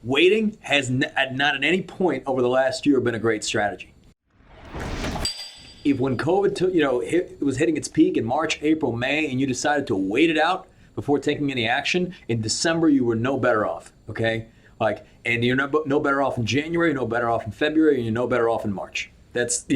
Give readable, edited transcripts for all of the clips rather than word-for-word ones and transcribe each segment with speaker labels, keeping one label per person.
Speaker 1: waiting has not at any point over the last year been a great strategy. If when COVID was hitting its peak in March, April, May, and you decided to wait it out before taking any action, in December you were no better off, okay? And you're no better off in January, you're no better off in February, and you're no better off in March. That's,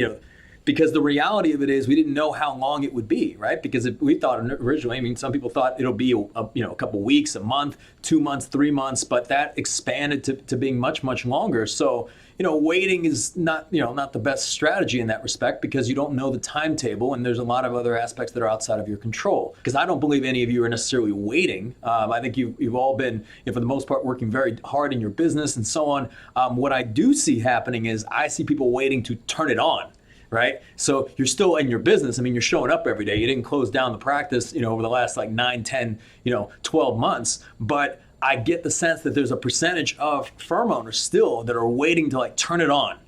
Speaker 1: because the reality of it is we didn't know how long it would be, right? Because we thought originally, some people thought it'll be a couple weeks, a month, 2 months, 3 months, but that expanded to being much, much longer. So, waiting is not the best strategy in that respect because you don't know the timetable and there's a lot of other aspects that are outside of your control. Because I don't believe any of you are necessarily waiting. I think you've all been, for the most part, working very hard in your business and so on. What I do see happening is I see people waiting to turn it on. Right? So you're still in your business. You're showing up every day. You didn't close down the practice, over the last 9, 10, 12 months. But I get the sense that there's a percentage of firm owners still that are waiting to turn it on.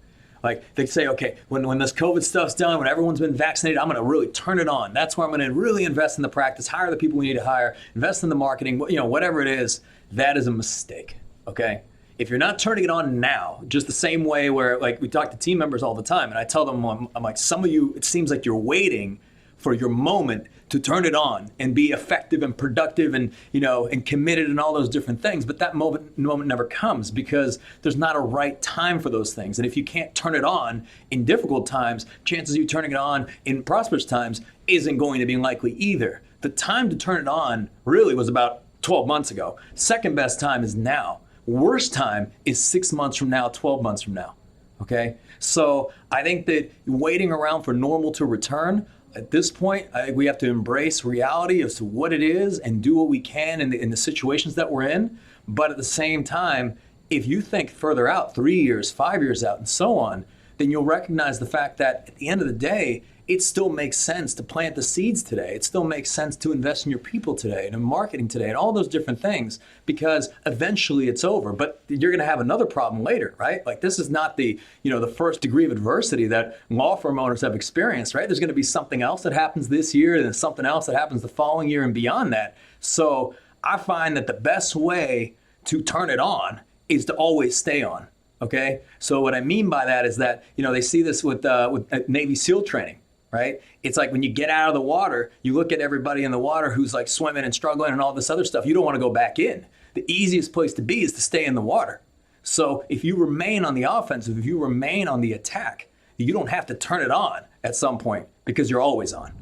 Speaker 1: They say, okay, when this COVID stuff's done, when everyone's been vaccinated, I'm going to really turn it on. That's where I'm going to really invest in the practice, hire the people we need to hire, invest in the marketing, whatever it is. That is a mistake, okay? If you're not turning it on now, just the same way where we talk to team members all the time, and I tell them, I'm like, some of you, it seems like you're waiting for your moment to turn it on and be effective and productive and and committed and all those different things. But that moment never comes because there's not a right time for those things. And if you can't turn it on in difficult times, chances of you turning it on in prosperous times isn't going to be likely either. The time to turn it on really was about 12 months ago. Second best time is now. Worst time is 6 months from now, 12 months from now. Okay? So I think that waiting around for normal to return, at this point, I think we have to embrace reality as to what it is and do what we can in the situations that we're in. But at the same time, if you think further out, 3 years, 5 years out, and so on, then you'll recognize the fact that at the end of the day, it still makes sense to plant the seeds today. It still makes sense to invest in your people today and in marketing today and all those different things because eventually it's over. But you're going to have another problem later, right? This is not the first degree of adversity that law firm owners have experienced, right? There's going to be something else that happens this year and then something else that happens the following year and beyond that. So I find that the best way to turn it on is to always stay on. Okay? So what I mean by that is that, they see this with Navy SEAL training. Right? It's like when you get out of the water, you look at everybody in the water who's swimming and struggling and all this other stuff. You don't want to go back in. The easiest place to be is to stay in the water. So if you remain on the offensive, if you remain on the attack, you don't have to turn it on at some point because you're always on.